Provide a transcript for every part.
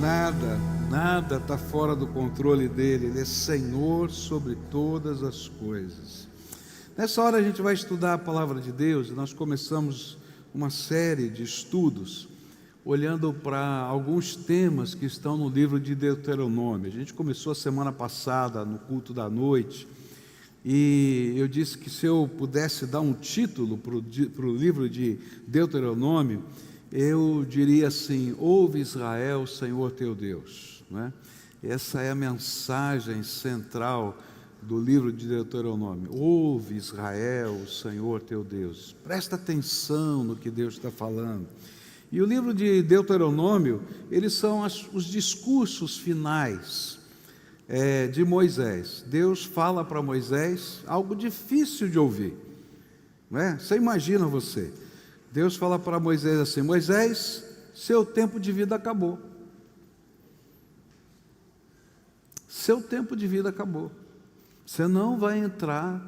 Nada está fora do controle dele. Ele é Senhor sobre todas as coisas. Nessa hora a gente vai estudar a palavra de Deus. Nós começamos uma série de estudos olhando para alguns temas que estão no livro de Deuteronômio. A gente começou a semana passada no culto da noite, e eu disse que se eu pudesse dar um título para o livro de Deuteronômio, eu diria assim: ouve Israel, o Senhor teu Deus, não é? Essa é a mensagem central do livro de Deuteronômio. Ouve Israel, o Senhor teu Deus. Presta atenção no que Deus está falando. E o livro de Deuteronômio, eles são os discursos finais de Moisés. Deus fala para Moisés algo difícil de ouvir, não é? Você imagina você, Deus fala para Moisés assim: Moisés, seu tempo de vida acabou. Seu tempo de vida acabou. Você não vai entrar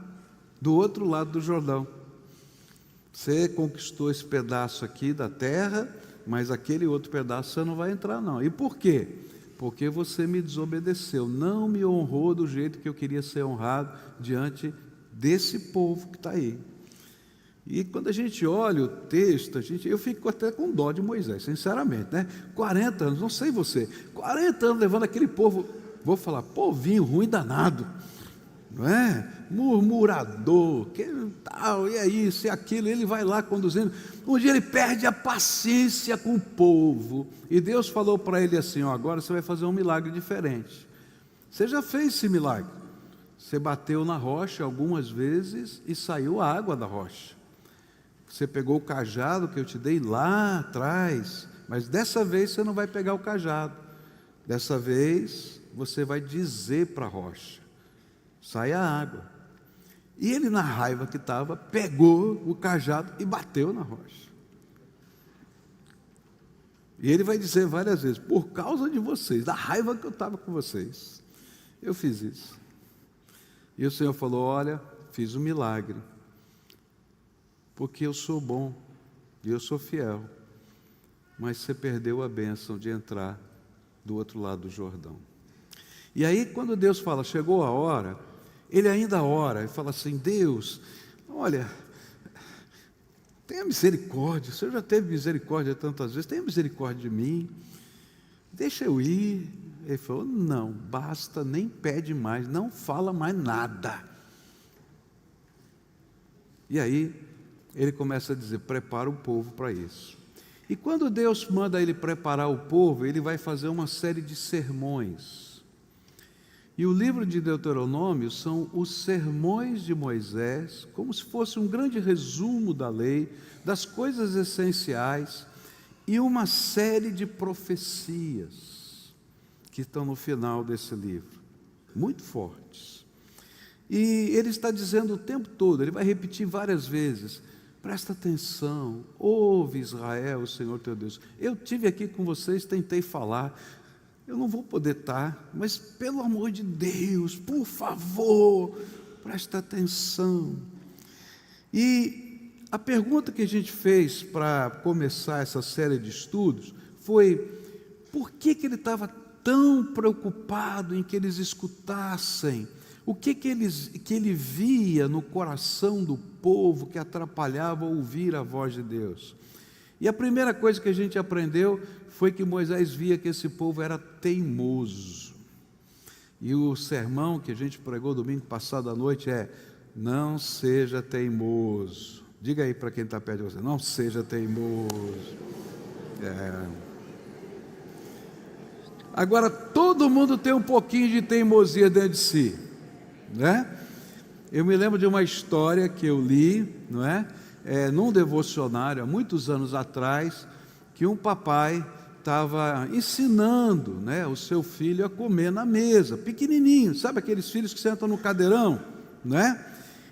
do outro lado do Jordão. Você conquistou esse pedaço aqui da terra, mas aquele outro pedaço você não vai entrar não. E por quê? Porque você me desobedeceu, não me honrou do jeito que eu queria ser honrado diante desse povo que está aí. E quando a gente olha o texto, eu fico até com dó de Moisés, sinceramente, né? 40 anos, não sei você, 40 anos levando aquele povo, vou falar, povinho ruim danado, não é? Murmurador, que tal, e é isso, e aquilo. Ele vai lá conduzindo. Um dia ele perde a paciência com o povo, e Deus falou para ele assim: ó, agora você vai fazer um milagre diferente. Você já fez esse milagre, você bateu na rocha algumas vezes e saiu água da rocha. Você pegou o cajado que eu te dei lá atrás, mas dessa vez você não vai pegar o cajado, dessa vez você vai dizer para a rocha: sai a água. E ele, na raiva que estava, pegou o cajado e bateu na rocha. E ele vai dizer várias vezes: por causa de vocês, da raiva que eu estava com vocês, eu fiz isso. E o Senhor falou: olha, fiz um milagre, porque eu sou bom e eu sou fiel, mas você perdeu a bênção de entrar do outro lado do Jordão. E aí, quando Deus fala, chegou a hora, ele ainda ora e fala assim: Deus, olha, tenha misericórdia, o Senhor já teve misericórdia tantas vezes, tenha misericórdia de mim, deixa eu ir. Ele falou: não, basta, nem pede mais, não fala mais nada. E aí ele começa a dizer: prepara o povo para isso. E quando Deus manda ele preparar o povo, ele vai fazer uma série de sermões. E o livro de Deuteronômio são os sermões de Moisés, como se fosse um grande resumo da lei, das coisas essenciais, e uma série de profecias que estão no final desse livro, muito fortes. E ele está dizendo o tempo todo, ele vai repetir várias vezes: presta atenção, ouve Israel, o Senhor teu Deus. Eu tive aqui com vocês, tentei falar, eu não vou poder estar, mas pelo amor de Deus, por favor, presta atenção. E a pergunta que a gente fez para começar essa série de estudos foi: por que ele estava tão preocupado em que eles escutassem? O que ele via no coração do povo que atrapalhava ouvir a voz de Deus? E a primeira coisa que a gente aprendeu foi que Moisés via que esse povo era teimoso. E o sermão que a gente pregou domingo passado à noite é: não seja teimoso. Diga aí para quem está perto de você: não seja teimoso. Agora, todo mundo tem um pouquinho de teimosia dentro de si, né? Eu me lembro de uma história que eu li, não é? Num devocionário, há muitos anos atrás, que um papai estava ensinando, né, o seu filho a comer na mesa, pequenininho, sabe aqueles filhos que sentam no cadeirão, né?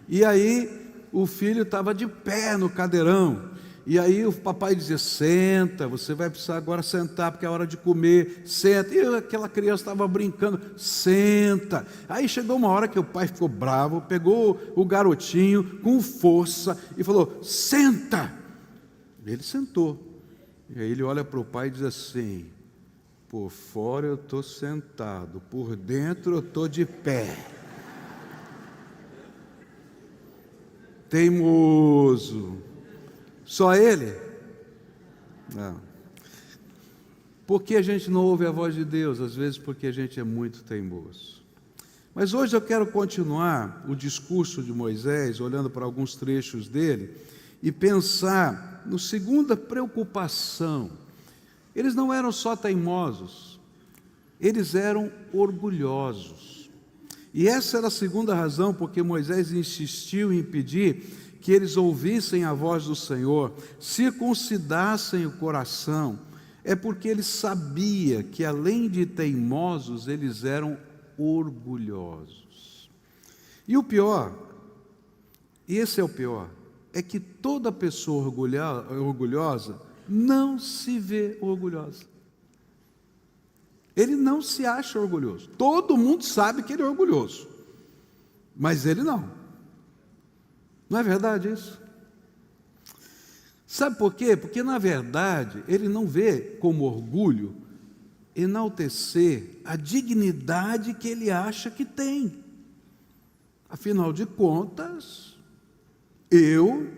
E aí o filho estava de pé no cadeirão, e aí o papai dizia: senta, você vai precisar agora sentar, porque é hora de comer, senta. E aquela criança estava brincando: senta. Aí chegou uma hora que o pai ficou bravo, pegou o garotinho com força e falou: senta. Ele sentou. E aí ele olha para o pai e diz assim: Por fora eu estou sentado, por dentro eu estou de pé. Teimoso. Só ele? Não. Por que a gente não ouve a voz de Deus? Às vezes porque a gente é muito teimoso. Mas hoje eu quero continuar o discurso de Moisés, olhando para alguns trechos dele, e pensar no segunda preocupação. Eles não eram só teimosos, eles eram orgulhosos. E essa era a segunda razão porque Moisés insistiu em pedir que eles ouvissem a voz do Senhor, circuncidassem o coração. É porque ele sabia que, além de teimosos, eles eram orgulhosos. E o pior, e esse é o pior, é que toda pessoa orgulhosa não se vê orgulhosa. Ele não se acha orgulhoso. Todo mundo sabe que ele é orgulhoso, mas ele não. Não é verdade isso? Sabe por quê? Porque, na verdade, ele não vê como orgulho enaltecer a dignidade que ele acha que tem. Afinal de contas, eu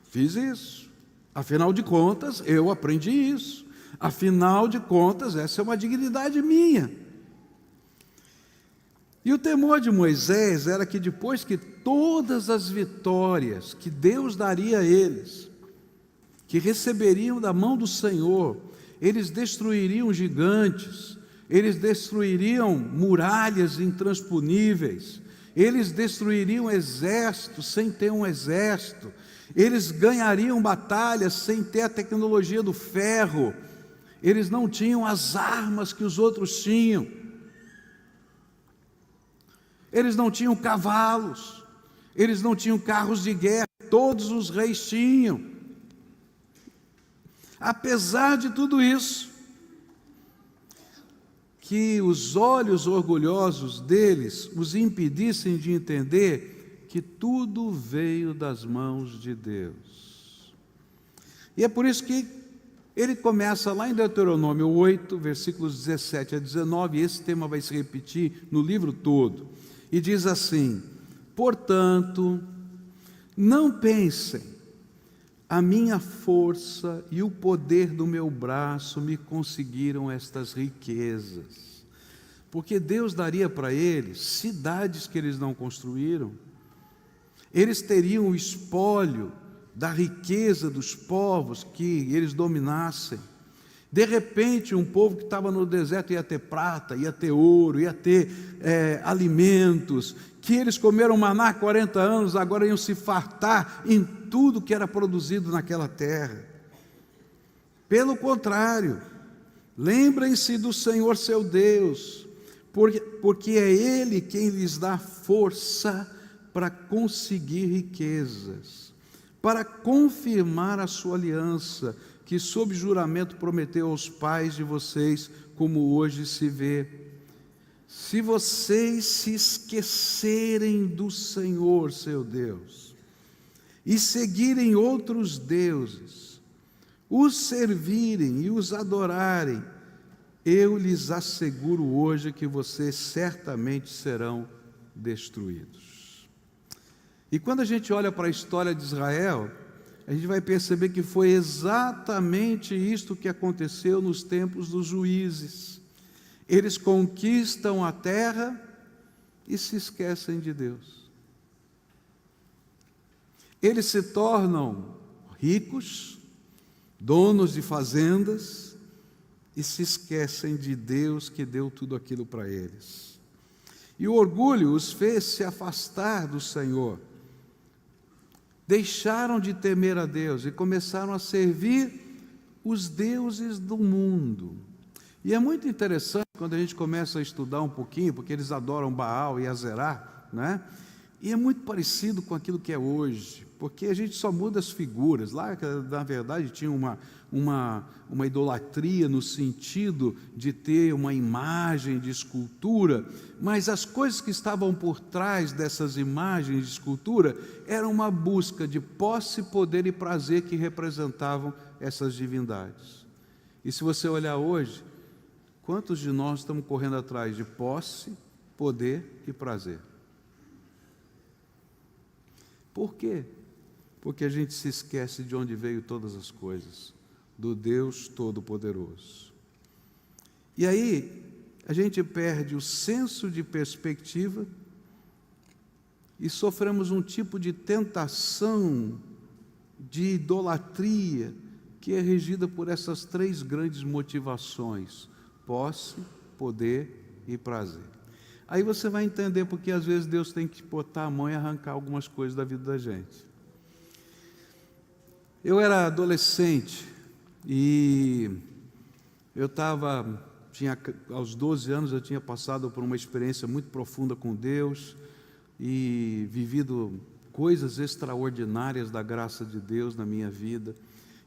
fiz isso. Afinal de contas, eu aprendi isso. Afinal de contas, essa é uma dignidade minha. E o temor de Moisés era que depois que todas as vitórias que Deus daria a eles, que receberiam da mão do Senhor, eles destruiriam gigantes, eles destruiriam muralhas intransponíveis, eles destruiriam exércitos sem ter um exército, eles ganhariam batalhas sem ter a tecnologia do ferro, eles não tinham as armas que os outros tinham, eles não tinham cavalos, eles não tinham carros de guerra, todos os reis tinham. Apesar de tudo isso, que os olhos orgulhosos deles os impedissem de entender que tudo veio das mãos de Deus. E é por isso que ele começa lá em Deuteronômio 8, versículos 17 a 19, e esse tema vai se repetir no livro todo, e diz assim: portanto, não pensem, a minha força e o poder do meu braço me conseguiram estas riquezas. Porque Deus daria para eles cidades que eles não construíram. Eles teriam o espólio da riqueza dos povos que eles dominassem. De repente, um povo que estava no deserto ia ter prata, ia ter ouro, ia ter alimentos, que eles comeram maná há 40 anos, agora iam se fartar em tudo que era produzido naquela terra. Pelo contrário, lembrem-se do Senhor seu Deus, porque é Ele quem lhes dá força para conseguir riquezas, para confirmar a sua aliança, que sob juramento prometeu aos pais de vocês, como hoje se vê. Se vocês se esquecerem do Senhor, seu Deus, e seguirem outros deuses, os servirem e os adorarem, eu lhes asseguro hoje que vocês certamente serão destruídos. E quando a gente olha para a história de Israel, a gente vai perceber que foi exatamente isto que aconteceu nos tempos dos juízes. Eles conquistam a terra e se esquecem de Deus. Eles se tornam ricos, donos de fazendas, e se esquecem de Deus que deu tudo aquilo para eles. E o orgulho os fez se afastar do Senhor. Deixaram de temer a Deus e começaram a servir os deuses do mundo. E é muito interessante quando a gente começa a estudar um pouquinho, porque eles adoram Baal e Azerá, né? E é muito parecido com aquilo que é hoje, porque a gente só muda as figuras. Lá, na verdade, tinha uma idolatria no sentido de ter uma imagem de escultura, mas as coisas que estavam por trás dessas imagens de escultura eram uma busca de posse, poder e prazer que representavam essas divindades. E se você olhar hoje, Quantos de nós estamos correndo atrás de posse, poder e prazer? Por quê? Porque a gente se esquece de onde veio todas as coisas, do Deus Todo-Poderoso. E aí, a gente perde o senso de perspectiva e sofremos um tipo de tentação, de idolatria, que é regida por essas três grandes motivações: posse, poder e prazer. Aí você vai entender porque às vezes Deus tem que botar a mão e arrancar algumas coisas da vida da gente. Eu era adolescente e aos 12 anos eu tinha passado por uma experiência muito profunda com Deus e vivido coisas extraordinárias da graça de Deus na minha vida.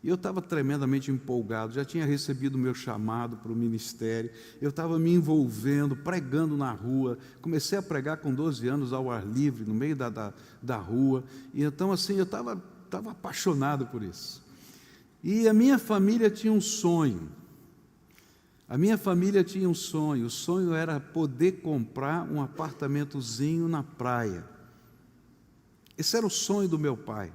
E eu estava tremendamente empolgado, já tinha recebido o meu chamado para o ministério, eu estava me envolvendo, pregando na rua, comecei a pregar com 12 anos ao ar livre, no meio da rua, e então assim, eu estava apaixonado por isso. E a minha família tinha um sonho, o sonho era poder comprar um apartamentozinho na praia. Esse era o sonho do meu pai.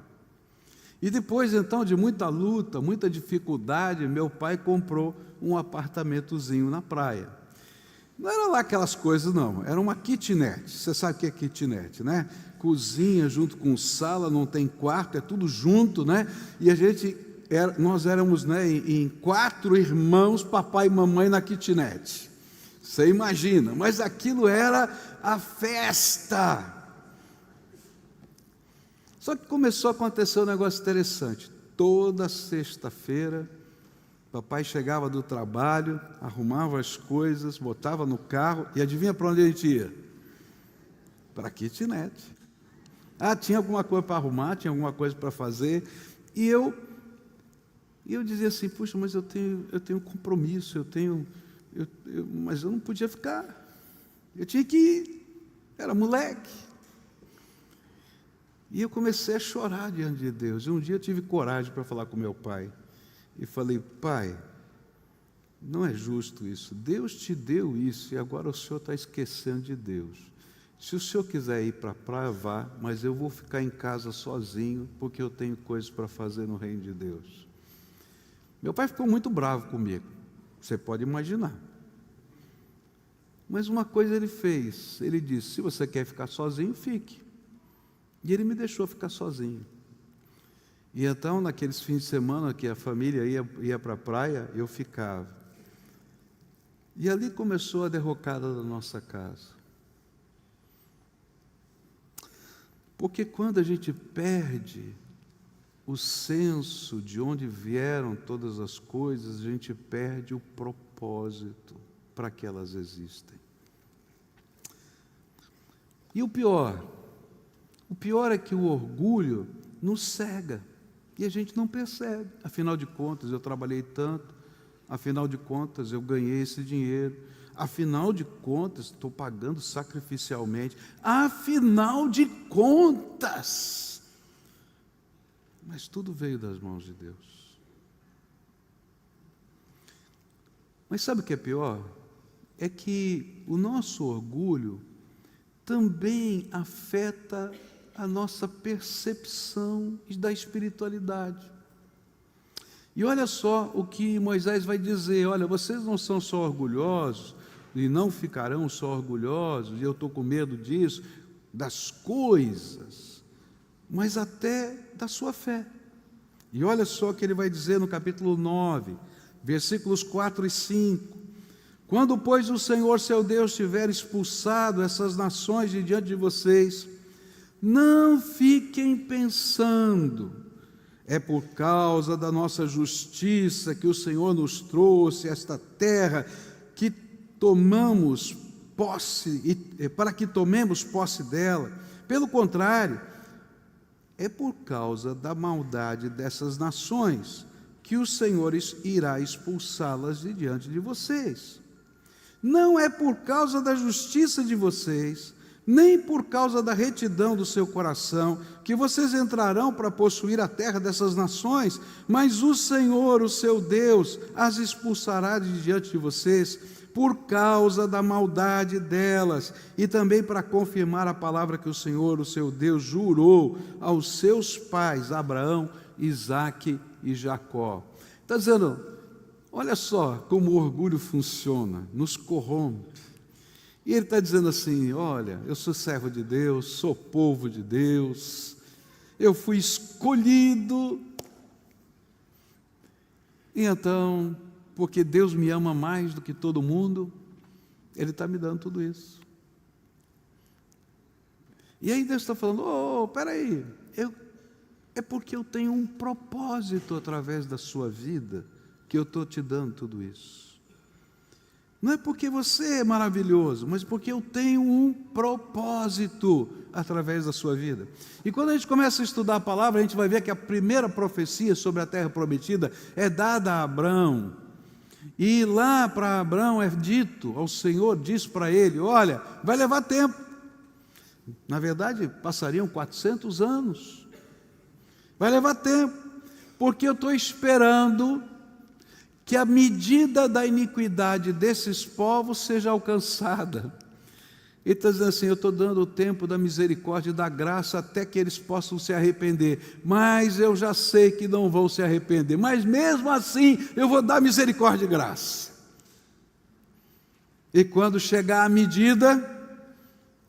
E depois, então, de muita luta, muita dificuldade, meu pai comprou um apartamentozinho na praia. Não era lá aquelas coisas, não. Era uma kitnet. Você sabe o que é kitnet, né? Cozinha junto com sala, não tem quarto, é tudo junto, né? E nós éramos, né, em 4 irmãos, papai e mamãe na kitnet. Você imagina, mas aquilo era a festa. Só que começou a acontecer um negócio interessante. Toda sexta-feira, papai chegava do trabalho, arrumava as coisas, botava no carro, e adivinha para onde a gente ia? Para a kitnet. Tinha alguma coisa para arrumar, tinha alguma coisa para fazer, e eu dizia assim: puxa, mas eu tenho compromisso, mas eu não podia ficar, eu tinha que ir, era moleque. E eu comecei a chorar diante de Deus. E um dia eu tive coragem para falar com meu pai. E falei: pai, não é justo isso. Deus te deu isso e agora o senhor está esquecendo de Deus. Se o senhor quiser ir para a praia, vá, mas eu vou ficar em casa sozinho, porque eu tenho coisas para fazer no reino de Deus. Meu pai ficou muito bravo comigo, você pode imaginar. Mas uma coisa ele fez, ele disse: se você quer ficar sozinho, fique. E ele me deixou ficar sozinho. E então, naqueles fins de semana que a família ia para a praia, eu ficava. E ali começou a derrocada da nossa casa. Porque quando a gente perde o senso de onde vieram todas as coisas, a gente perde o propósito para que elas existem. E o pior é que o orgulho nos cega e a gente não percebe. Afinal de contas, eu trabalhei tanto, afinal de contas, eu ganhei esse dinheiro, afinal de contas, estou pagando sacrificialmente, afinal de contas. Mas tudo veio das mãos de Deus. Mas sabe o que é pior? É que o nosso orgulho também afeta a nossa percepção da espiritualidade. E olha só o que Moisés vai dizer: olha, vocês não são só orgulhosos, e não ficarão só orgulhosos, e eu estou com medo disso, das coisas, mas até da sua fé. E olha só o que ele vai dizer no capítulo 9, versículos 4 e 5. Quando, pois, o Senhor seu Deus tiver expulsado essas nações de diante de vocês, não fiquem pensando: é por causa da nossa justiça que o Senhor nos trouxe esta terra, que tomamos posse, para que tomemos posse dela. Pelo contrário, é por causa da maldade dessas nações que o Senhor irá expulsá-las de diante de vocês. Não é por causa da justiça de vocês, nem por causa da retidão do seu coração, que vocês entrarão para possuir a terra dessas nações, mas o Senhor, o seu Deus, as expulsará de diante de vocês, por causa da maldade delas, e também para confirmar a palavra que o Senhor, o seu Deus, jurou aos seus pais, Abraão, Isaque e Jacó. Está dizendo, olha só como o orgulho funciona, nos corrompe. E ele está dizendo assim, olha, eu sou servo de Deus, sou povo de Deus, eu fui escolhido, e então, porque Deus me ama mais do que todo mundo, Ele está me dando tudo isso. E aí Deus está falando, peraí, é porque eu tenho um propósito através da sua vida, que eu estou te dando tudo isso. Não é porque você é maravilhoso, mas porque eu tenho um propósito através da sua vida. E quando a gente começa a estudar a palavra, a gente vai ver que a primeira profecia sobre a terra prometida é dada a Abrão. E lá para Abrão é dito, ao Senhor diz para ele, olha, vai levar tempo. Na verdade, passariam 400 anos. Vai levar tempo, porque eu estou esperando que a medida da iniquidade desses povos seja alcançada. Ele está dizendo assim, eu estou dando o tempo da misericórdia e da graça até que eles possam se arrepender, mas eu já sei que não vão se arrepender, mas mesmo assim eu vou dar misericórdia e graça. E quando chegar a medida,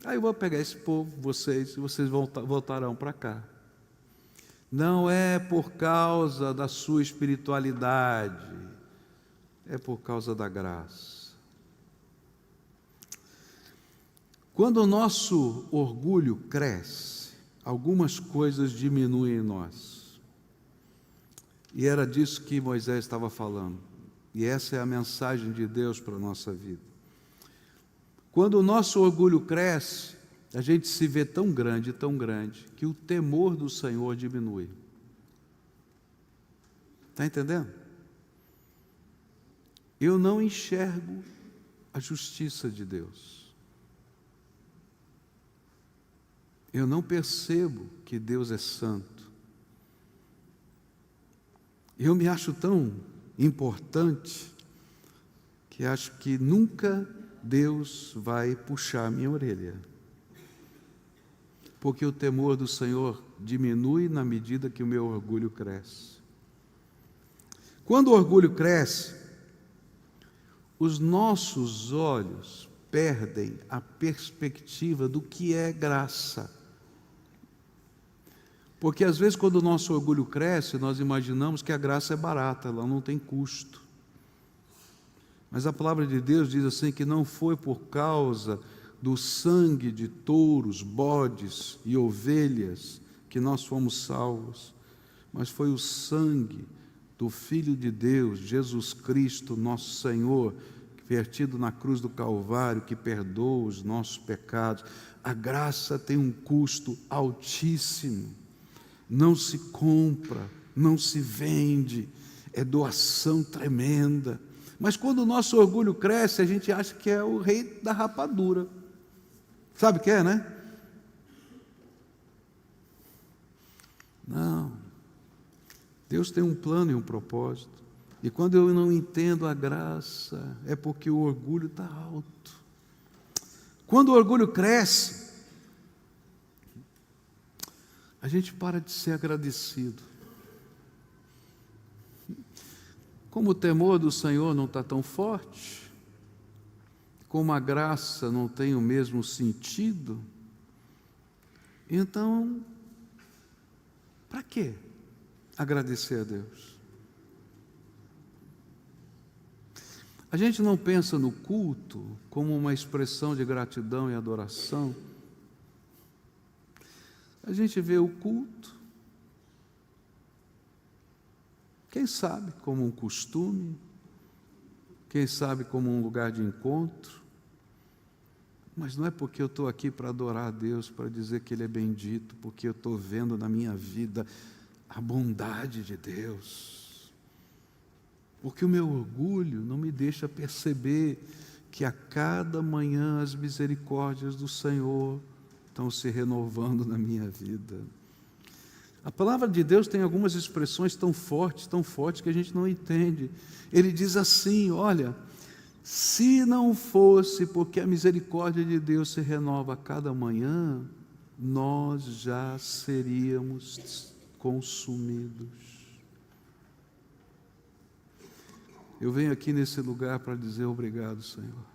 aí eu vou pegar esse povo, vocês voltarão para cá. Não é por causa da sua espiritualidade, é por causa da graça. Quando o nosso orgulho cresce, algumas coisas diminuem em nós. E era disso que Moisés estava falando. E essa é a mensagem de Deus para a nossa vida. Quando o nosso orgulho cresce, a gente se vê tão grande, que o temor do Senhor diminui. Está entendendo? Eu não enxergo a justiça de Deus. Eu não percebo que Deus é santo. Eu me acho tão importante que acho que nunca Deus vai puxar a minha orelha. Porque o temor do Senhor diminui na medida que o meu orgulho cresce. Quando o orgulho cresce, os nossos olhos perdem a perspectiva do que é graça. Porque às vezes quando o nosso orgulho cresce, nós imaginamos que a graça é barata, ela não tem custo. Mas a palavra de Deus diz assim que não foi por causa do sangue de touros, bodes e ovelhas que nós fomos salvos, mas foi o sangue do Filho de Deus, Jesus Cristo, nosso Senhor, vertido na cruz do Calvário, que perdoa os nossos pecados. A graça tem um custo altíssimo, não se compra, não se vende, é doação tremenda. Mas quando o nosso orgulho cresce, a gente acha que é o rei da rapadura. Sabe o que é, né? Não. Deus tem um plano e um propósito. E quando eu não entendo a graça, é porque o orgulho está alto. Quando o orgulho cresce, a gente para de ser agradecido. Como o temor do Senhor não está tão forte, como a graça não tem o mesmo sentido, então, para que agradecer a Deus? A gente não pensa no culto como uma expressão de gratidão e adoração. A gente vê o culto, quem sabe como um costume, quem sabe como um lugar de encontro, mas não é porque eu estou aqui para adorar a Deus, para dizer que Ele é bendito, porque eu estou vendo na minha vida a bondade de Deus. Porque o meu orgulho não me deixa perceber que a cada manhã as misericórdias do Senhor estão se renovando na minha vida. A palavra de Deus tem algumas expressões tão fortes que a gente não entende. Ele diz assim: olha, se não fosse porque a misericórdia de Deus se renova a cada manhã, nós já seríamos consumidos. Eu venho aqui nesse lugar para dizer obrigado, Senhor.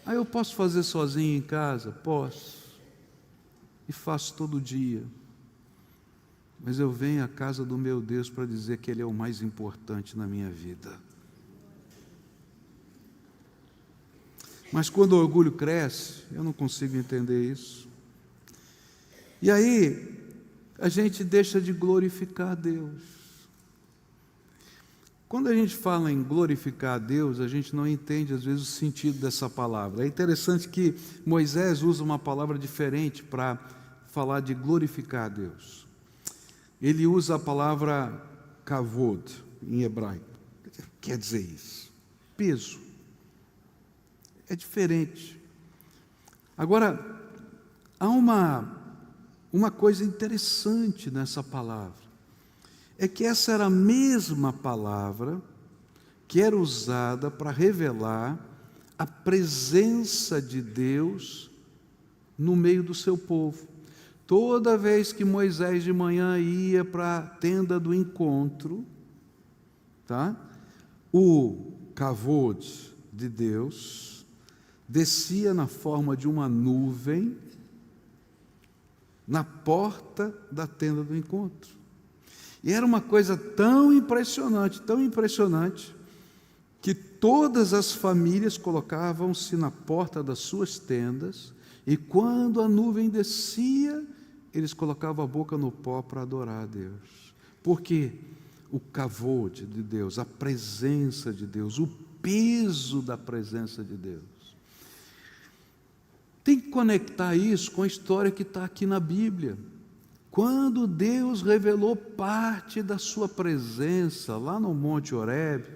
Eu posso fazer sozinho em casa? Posso. E faço todo dia. Mas eu venho à casa do meu Deus para dizer que Ele é o mais importante na minha vida. Mas quando o orgulho cresce, eu não consigo entender isso. E aí, a gente deixa de glorificar a Deus. Quando a gente fala em glorificar a Deus, a gente não entende às vezes o sentido dessa palavra. É interessante que Moisés usa uma palavra diferente para falar de glorificar a Deus. Ele usa a palavra kavod em hebraico. Quer dizer isso, peso. É diferente. Agora, há uma coisa interessante nessa palavra. É que essa era a mesma palavra que era usada para revelar a presença de Deus no meio do seu povo. Toda vez que Moisés de manhã ia para a tenda do encontro, o kavod de Deus descia na forma de uma nuvem na porta da tenda do encontro. E era uma coisa tão impressionante, que todas as famílias colocavam-se na porta das suas tendas, e quando a nuvem descia, eles colocavam a boca no pó para adorar a Deus. Porque o kavod de Deus, a presença de Deus, o peso da presença de Deus. Tem que conectar isso com a história que está aqui na Bíblia. Quando Deus revelou parte da sua presença lá no Monte Horebe,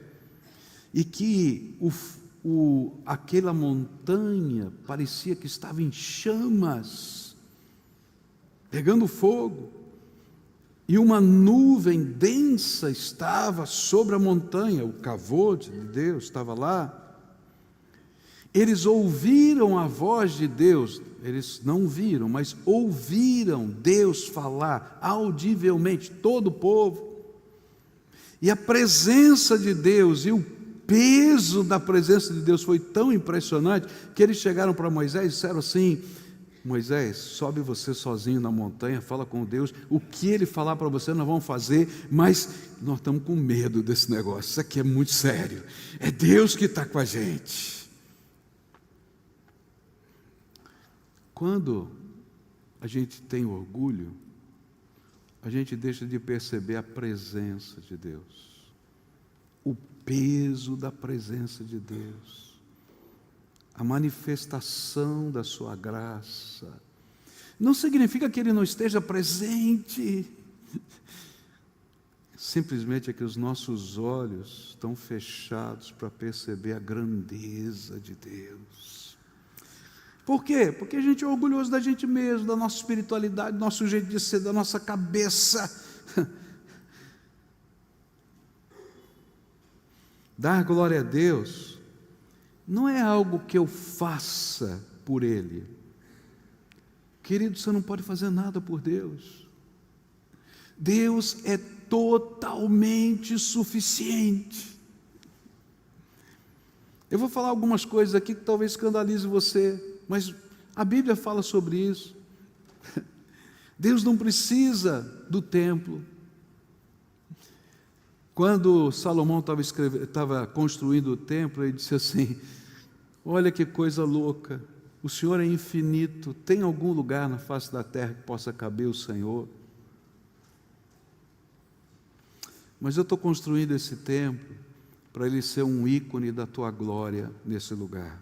e que aquela montanha parecia que estava em chamas, pegando fogo, e uma nuvem densa estava sobre a montanha, o kavod de Deus estava lá. Eles ouviram a voz de Deus, eles não viram, mas ouviram Deus falar audivelmente, todo o povo. E a presença de Deus e o peso da presença de Deus foi tão impressionante que eles chegaram para Moisés e disseram assim: Moisés, sobe você sozinho na montanha, fala com Deus, o que Ele falar para você nós vamos fazer, mas nós estamos com medo desse negócio, isso aqui é muito sério, é Deus que está com a gente. Quando a gente tem orgulho, a gente deixa de perceber a presença de Deus, o peso da presença de Deus, a manifestação da sua graça. Não significa que Ele não esteja presente, simplesmente é que os nossos olhos estão fechados para perceber a grandeza de Deus. Por quê? Porque a gente é orgulhoso da gente mesmo, da nossa espiritualidade, do nosso jeito de ser, da nossa cabeça. Dar glória a Deus não é algo que eu faça por Ele. Querido, você não pode fazer nada por Deus. Deus é totalmente suficiente. Eu vou falar algumas coisas aqui que talvez escandalize você, mas a Bíblia fala sobre isso. Deus não precisa do templo. Quando Salomão estava construindo o templo, ele disse assim: olha que coisa louca, o Senhor é infinito, tem algum lugar na face da terra que possa caber o Senhor? Mas eu estou construindo esse templo para ele ser um ícone da tua glória nesse lugar,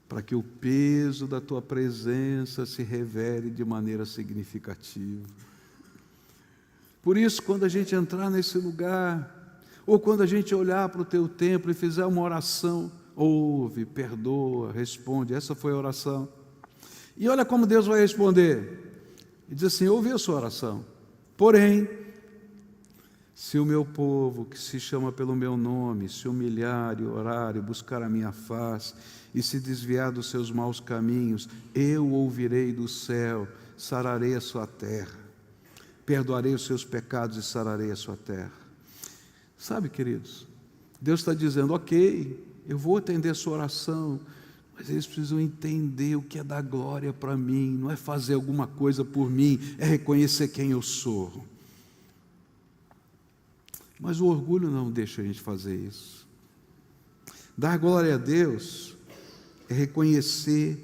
para que o peso da tua presença se revele de maneira significativa. Por isso, quando a gente entrar nesse lugar, ou quando a gente olhar para o teu templo e fizer uma oração, ouve, perdoa, responde. Essa foi a oração. E olha como Deus vai responder. Ele diz assim: ouvi a sua oração, porém, se o meu povo, que se chama pelo meu nome, se humilhar e orar e buscar a minha face e se desviar dos seus maus caminhos, eu ouvirei do céu, sararei a sua terra, perdoarei os seus pecados e sararei a sua terra. Sabe, queridos, Deus está dizendo: ok, eu vou atender a sua oração, mas eles precisam entender o que é dar glória para mim, não é fazer alguma coisa por mim, é reconhecer quem eu sou. Mas o orgulho não deixa a gente fazer isso. Dar glória a Deus é reconhecer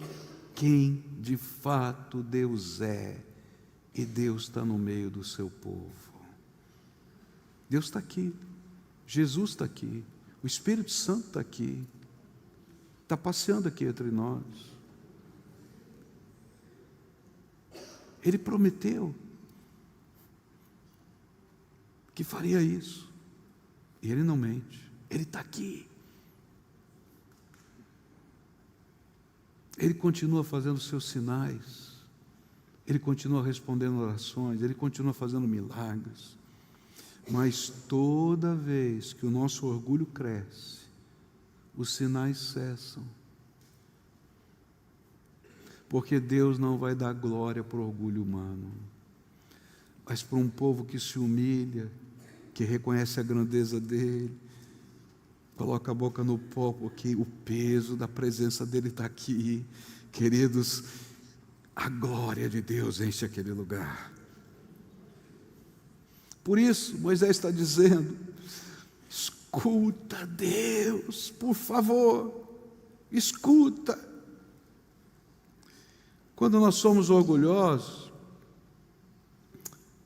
quem de fato Deus é, e Deus está no meio do seu povo. Deus está aqui, Jesus está aqui, o Espírito Santo está aqui, está passeando aqui entre nós. Ele prometeu que faria isso, e Ele não mente, Ele está aqui. Ele continua fazendo seus sinais, Ele continua respondendo orações, Ele continua fazendo milagres, mas toda vez que o nosso orgulho cresce, os sinais cessam, porque Deus não vai dar glória para o orgulho humano, mas para um povo que se humilha, que reconhece a grandeza dEle, coloca a boca no pó, porque o peso da presença dEle está aqui. Queridos, a glória de Deus enche aquele lugar. Por isso, Moisés está dizendo: escuta, Deus, por favor, escuta. Quando nós somos orgulhosos,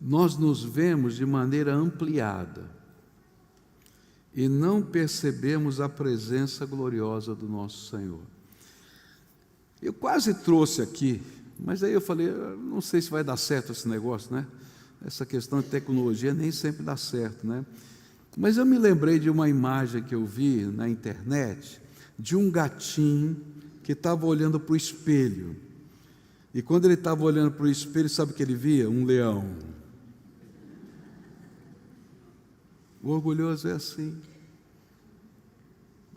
nós nos vemos de maneira ampliada e não percebemos a presença gloriosa do nosso Senhor. Eu quase trouxe aqui, mas aí eu falei: não sei se vai dar certo esse negócio, né? Essa questão de tecnologia nem sempre dá certo, né? Mas eu me lembrei de uma imagem que eu vi na internet, de um gatinho que estava olhando para o espelho. E quando ele estava olhando para o espelho, sabe o que ele via? Um leão. O orgulhoso é assim.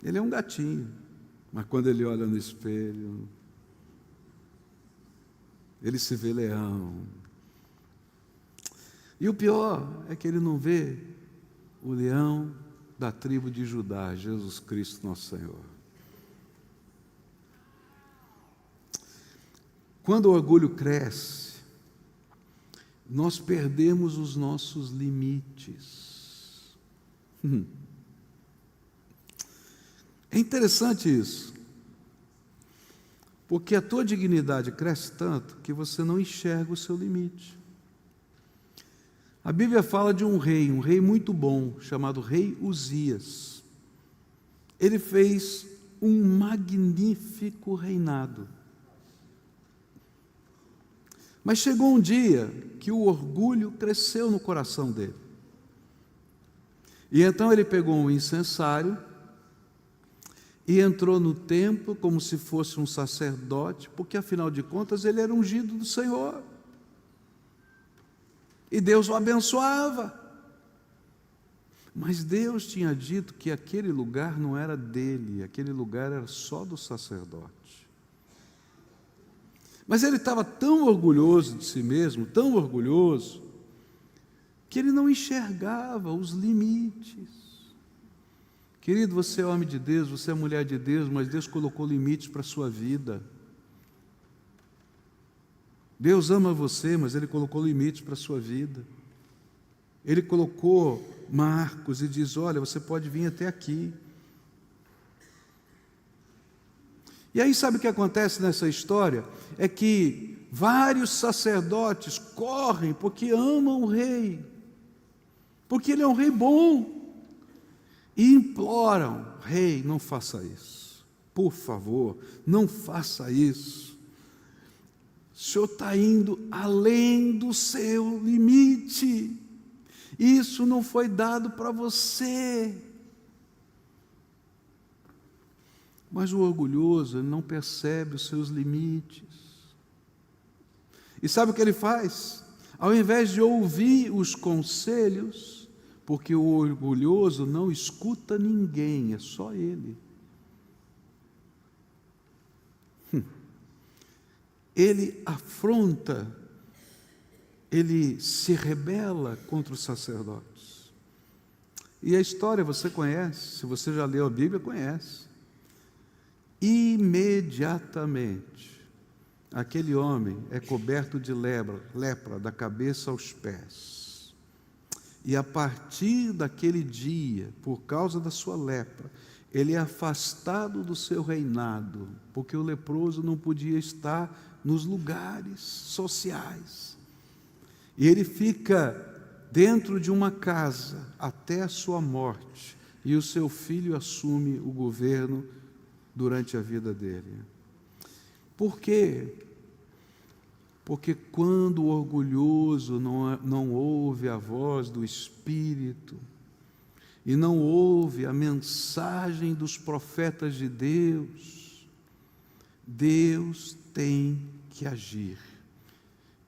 Ele é um gatinho, mas quando ele olha no espelho, ele se vê leão. E o pior é que ele não vê o leão da tribo de Judá, Jesus Cristo nosso Senhor. Quando o orgulho cresce, nós perdemos os nossos limites. É interessante isso, porque a tua dignidade cresce tanto que você não enxerga o seu limite. A Bíblia fala de um rei muito bom, chamado rei Uzias. Ele fez um magnífico reinado. Mas chegou um dia que o orgulho cresceu no coração dele. E então ele pegou um incensário e entrou no templo como se fosse um sacerdote, porque afinal de contas ele era ungido do Senhor. E Deus o abençoava. Mas Deus tinha dito que aquele lugar não era dele, aquele lugar era só do sacerdote. Mas ele estava tão orgulhoso de si mesmo, tão orgulhoso, que ele não enxergava os limites. Querido, você é homem de Deus, você é mulher de Deus, mas Deus colocou limites para a sua vida. Deus ama você, mas Ele colocou limites para a sua vida. Ele colocou marcos e diz: olha, você pode vir até aqui. E aí sabe o que acontece nessa história? É que vários sacerdotes correm porque amam o rei, porque ele é um rei bom, e imploram: rei, não faça isso, por favor, não faça isso. O Senhor está indo além do seu limite, isso não foi dado para você. Mas o orgulhoso, ele não percebe os seus limites. E sabe o que ele faz? Ao invés de ouvir os conselhos, porque o orgulhoso não escuta ninguém, é só ele. Ele afronta, ele se rebela contra os sacerdotes. E a história você conhece, se você já leu a Bíblia, conhece. Imediatamente, aquele homem é coberto de lepra da cabeça aos pés. E a partir daquele dia, por causa da sua lepra, ele é afastado do seu reinado, porque o leproso não podia estar nos lugares sociais. E ele fica dentro de uma casa até a sua morte, e o seu filho assume o governo durante a vida dele. Por quê? Porque quando o orgulhoso não ouve a voz do Espírito, e não ouve a mensagem dos profetas de Deus, Deus tem que agir,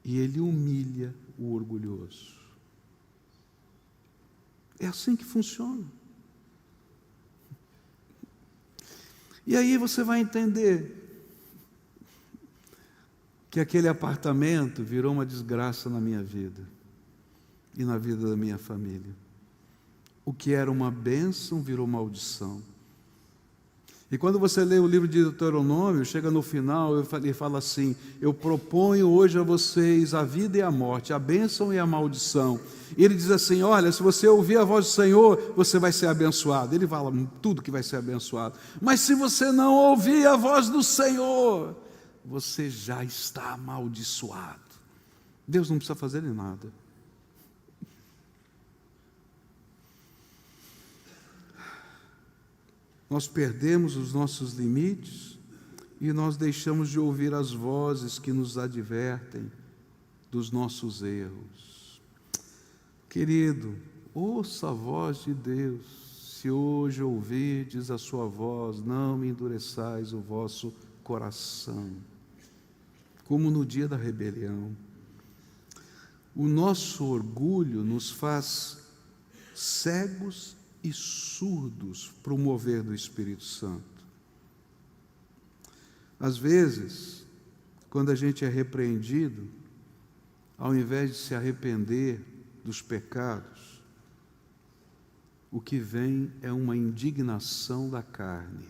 e Ele humilha o orgulhoso. É assim que funciona. E aí você vai entender que aquele apartamento virou uma desgraça na minha vida e na vida da minha família. O que era uma bênção virou maldição. E quando você lê o livro de Deuteronômio, chega no final, ele fala assim: eu proponho hoje a vocês a vida e a morte, a bênção e a maldição. E ele diz assim: olha, se você ouvir a voz do Senhor, você vai ser abençoado. Ele fala tudo que vai ser abençoado. Mas se você não ouvir a voz do Senhor, você já está amaldiçoado. Deus não precisa fazer nada. Nós perdemos os nossos limites e nós deixamos de ouvir as vozes que nos advertem dos nossos erros. Querido, ouça a voz de Deus. Se hoje ouvirdes a sua voz, não endureçais o vosso coração, como no dia da rebelião. O nosso orgulho nos faz cegos e surdos para o mover do Espírito Santo. Às vezes, quando a gente é repreendido, ao invés de se arrepender dos pecados, o que vem é uma indignação da carne.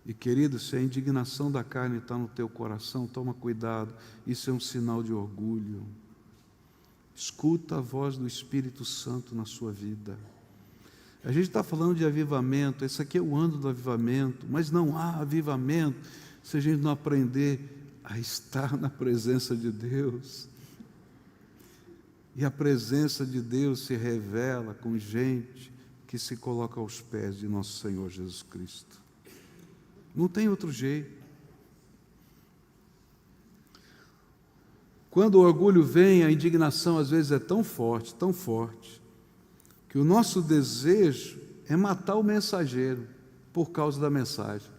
E querido, se a indignação da carne está no teu coração, toma cuidado, isso é um sinal de orgulho. Escuta a voz do Espírito Santo na sua vida. A gente está falando de avivamento, esse aqui é o ano do avivamento, mas não há avivamento se a gente não aprender a estar na presença de Deus. E a presença de Deus se revela com gente que se coloca aos pés de nosso Senhor Jesus Cristo. Não tem outro jeito. Quando o orgulho vem, a indignação às vezes é tão forte, que o nosso desejo é matar o mensageiro por causa da mensagem.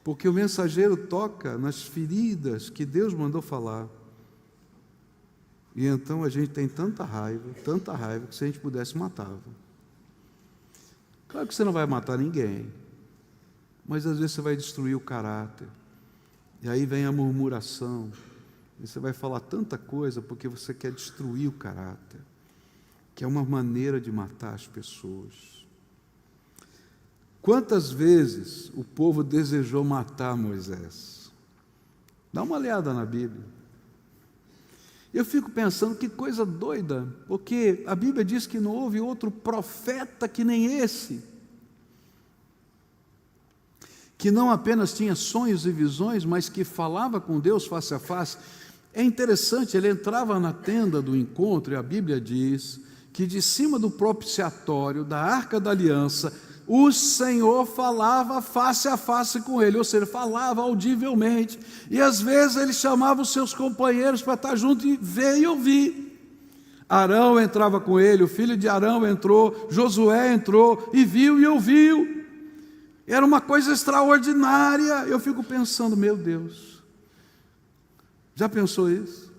Porque o mensageiro toca nas feridas que Deus mandou falar. E então a gente tem tanta raiva, que se a gente pudesse, matava. Claro que você não vai matar ninguém, mas às vezes você vai destruir o caráter. E aí vem a murmuração. E você vai falar tanta coisa porque você quer destruir o caráter, que é uma maneira de matar as pessoas. Quantas vezes o povo desejou matar Moisés? Dá uma olhada na Bíblia. Eu fico pensando que coisa doida, porque a Bíblia diz que não houve outro profeta que nem esse, que não apenas tinha sonhos e visões, mas que falava com Deus face a face. É interessante, ele entrava na tenda do encontro, e a Bíblia diz que de cima do propiciatório, da Arca da Aliança, o Senhor falava face a face com ele, ou seja, falava audivelmente, e às vezes ele chamava os seus companheiros para estar junto e ver e ouvir. Arão entrava com ele, o filho de Arão entrou, Josué entrou e viu e ouviu. Era uma coisa extraordinária. Eu fico pensando, meu Deus, já pensou isso?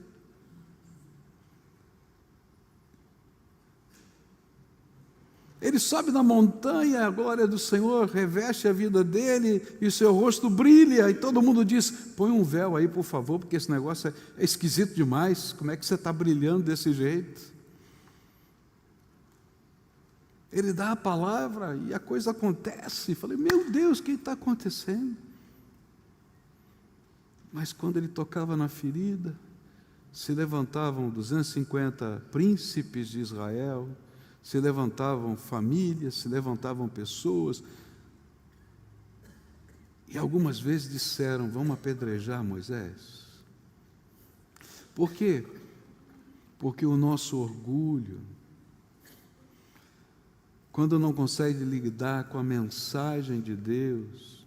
Ele sobe na montanha, a glória do Senhor reveste a vida dele e o seu rosto brilha, e todo mundo diz: põe um véu aí, por favor, porque esse negócio é esquisito demais. Como é que você está brilhando desse jeito? Ele dá a palavra e a coisa acontece. Falei, meu Deus, o que está acontecendo? Mas quando ele tocava na ferida, se levantavam 250 príncipes de Israel, se levantavam famílias, se levantavam pessoas, e algumas vezes disseram: vamos apedrejar Moisés. Por quê? Porque o nosso orgulho, quando não consegue lidar com a mensagem de Deus,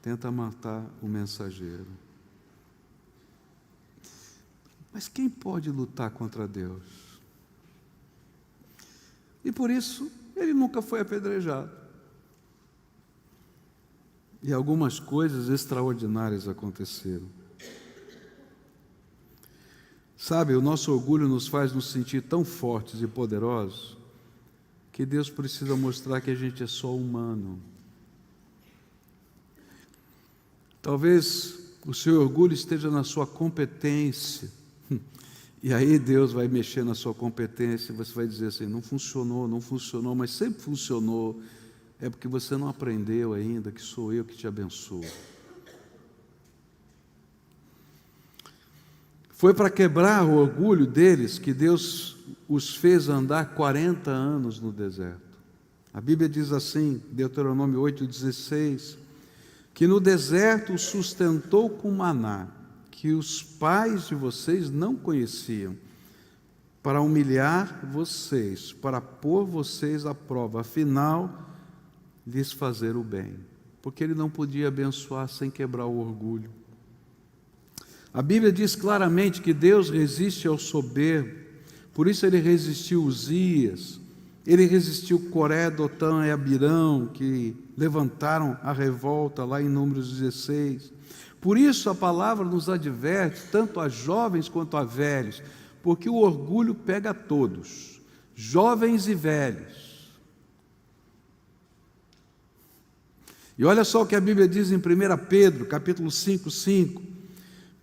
tenta matar o mensageiro. Mas quem pode lutar contra Deus? E por isso, ele nunca foi apedrejado. E algumas coisas extraordinárias aconteceram. Sabe, o nosso orgulho nos faz nos sentir tão fortes e poderosos, que Deus precisa mostrar que a gente é só humano. Talvez o seu orgulho esteja na sua competência. E aí Deus vai mexer na sua competência e você vai dizer assim: não funcionou, mas sempre funcionou. É porque você não aprendeu ainda que sou eu que te abençoo. Foi para quebrar o orgulho deles que Deus os fez andar 40 anos no deserto. A Bíblia diz assim, Deuteronômio 8,16, que no deserto os sustentou com maná, que os pais de vocês não conheciam, para humilhar vocês, para pôr vocês à prova, afinal, lhes fazer o bem. Porque ele não podia abençoar sem quebrar o orgulho. A Bíblia diz claramente que Deus resiste ao soberbo, por isso ele resistiu Uzias, ele resistiu Coré, Dotã e Abirão, que levantaram a revolta lá em Números 16. Por isso a palavra nos adverte, tanto a jovens quanto a velhos, porque o orgulho pega a todos, jovens e velhos. E olha só o que a Bíblia diz em 1 Pedro, capítulo 5:5.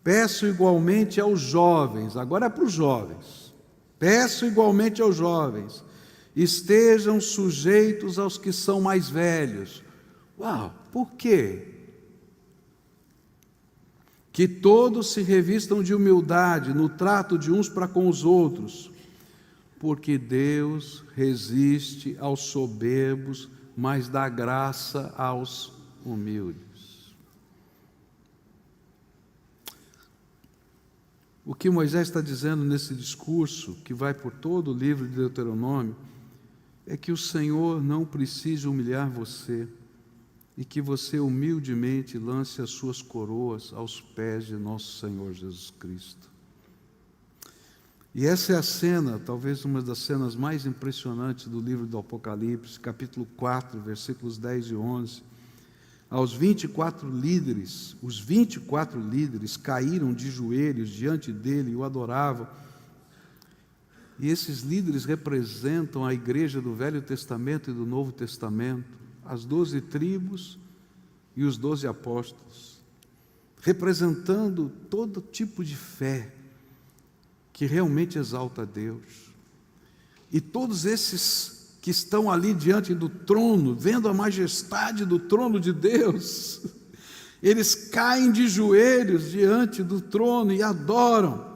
Peço igualmente aos jovens, agora é para os jovens, peço igualmente aos jovens, estejam sujeitos aos que são mais velhos. Uau, por quê? Que todos se revistam de humildade no trato de uns para com os outros, porque Deus resiste aos soberbos, mas dá graça aos humildes. O que Moisés está dizendo nesse discurso, que vai por todo o livro de Deuteronômio, é que o Senhor não precisa humilhar você, e que você humildemente lance as suas coroas aos pés de nosso Senhor Jesus Cristo. E essa é a cena, talvez uma das cenas mais impressionantes do livro do Apocalipse, capítulo 4, versículos 10 e 11. Aos 24 líderes, os 24 líderes caíram de joelhos diante dele e o adoravam. E esses líderes representam a igreja do Velho Testamento e do Novo Testamento, as 12 tribos e os 12 apóstolos, representando todo tipo de fé que realmente exalta a Deus. E todos esses que estão ali diante do trono, vendo a majestade do trono de Deus, eles caem de joelhos diante do trono e adoram.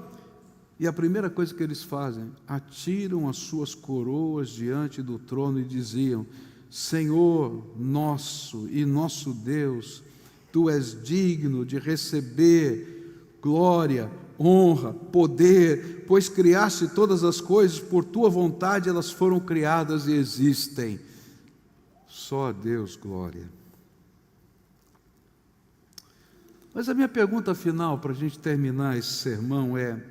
E a primeira coisa que eles fazem, atiram as suas coroas diante do trono e diziam: Senhor nosso e nosso Deus, Tu és digno de receber glória, honra, poder, pois criaste todas as coisas, por Tua vontade elas foram criadas e existem. Só a Deus glória. Mas a minha pergunta final, para a gente terminar esse sermão, é: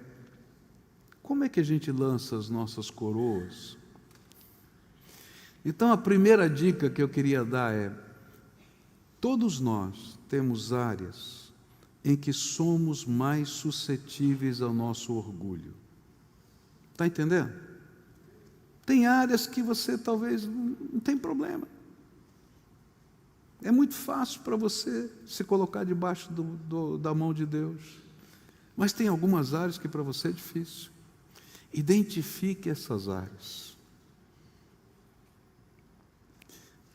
como é que a gente lança as nossas coroas? Então, a primeira dica que eu queria dar é: todos nós temos áreas em que somos mais suscetíveis ao nosso orgulho. Está entendendo? Tem áreas que você talvez não tem problema. É muito fácil para você se colocar debaixo da mão de Deus. Mas tem algumas áreas que para você é difícil. Identifique essas áreas.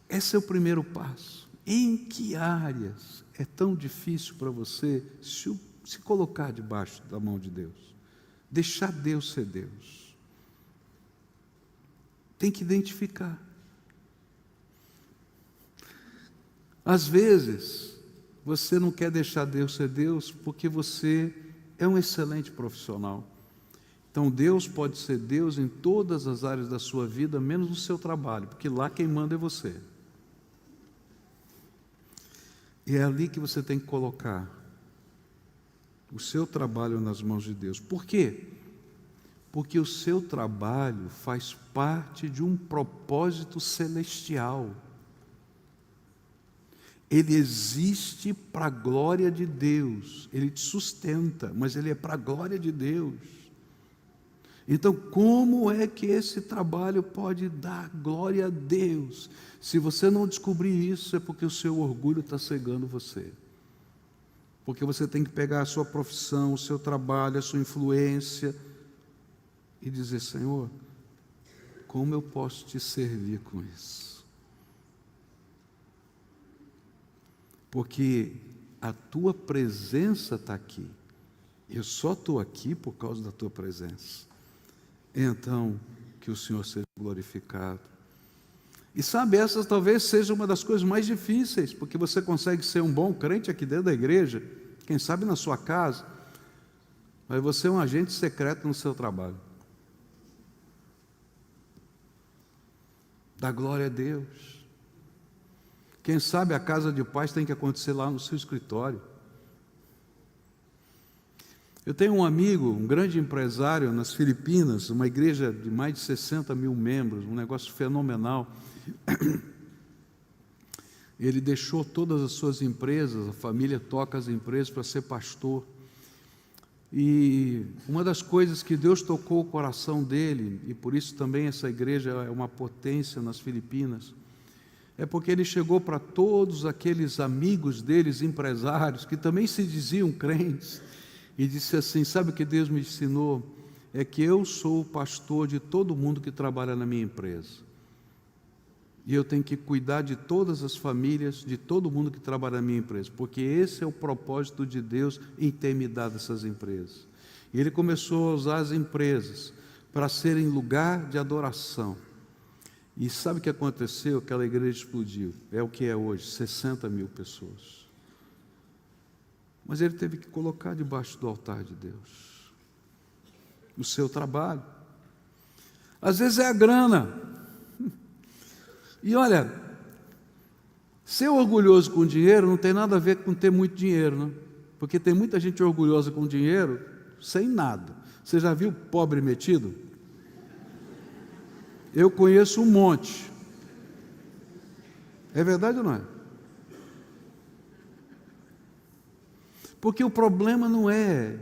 Esse é o primeiro passo. Em que áreas é tão difícil para você se colocar debaixo da mão de Deus? Deixar Deus ser Deus. Tem que identificar. Às vezes, você não quer deixar Deus ser Deus porque você é um excelente profissional. Então, Deus pode ser Deus em todas as áreas da sua vida, menos no seu trabalho, porque lá quem manda é você. E é ali que você tem que colocar o seu trabalho nas mãos de Deus. Por quê? Porque o seu trabalho faz parte de um propósito celestial. Ele existe para a glória de Deus. Ele te sustenta, mas ele é para a glória de Deus. Então, como é que esse trabalho pode dar glória a Deus? Se você não descobrir isso, é porque o seu orgulho está cegando você. Porque você tem que pegar a sua profissão, o seu trabalho, a sua influência e dizer: Senhor, como eu posso te servir com isso? Porque a tua presença está aqui. Eu só estou aqui por causa da tua presença. Então, que o Senhor seja glorificado. E sabe, essa talvez seja uma das coisas mais difíceis, porque você consegue ser um bom crente aqui dentro da igreja, quem sabe na sua casa, mas você é um agente secreto no seu trabalho. Dá glória a Deus. Quem sabe a casa de paz tem que acontecer lá no seu escritório. Eu tenho um amigo, um grande empresário nas Filipinas, uma igreja de mais de 60 mil membros, um negócio fenomenal. Ele deixou todas as suas empresas, a família toca as empresas para ser pastor. E uma das coisas que Deus tocou o coração dele, e por isso também essa igreja é uma potência nas Filipinas, é porque ele chegou para todos aqueles amigos deles, empresários, que também se diziam crentes, e disse assim: sabe o que Deus me ensinou? É que eu sou o pastor de todo mundo que trabalha na minha empresa. E eu tenho que cuidar de todas as famílias, de todo mundo que trabalha na minha empresa, porque esse é o propósito de Deus em ter me dado essas empresas. E ele começou a usar as empresas para serem lugar de adoração. E sabe o que aconteceu? Aquela igreja explodiu. É o que é hoje, 60 mil pessoas. Mas ele teve que colocar debaixo do altar de Deus o seu trabalho. Às vezes é a grana. E olha, ser orgulhoso com dinheiro não tem nada a ver com ter muito dinheiro, né? Porque tem muita gente orgulhosa com dinheiro sem nada. Você já viu pobre metido? Eu conheço um monte. É verdade ou não é? Porque o problema não é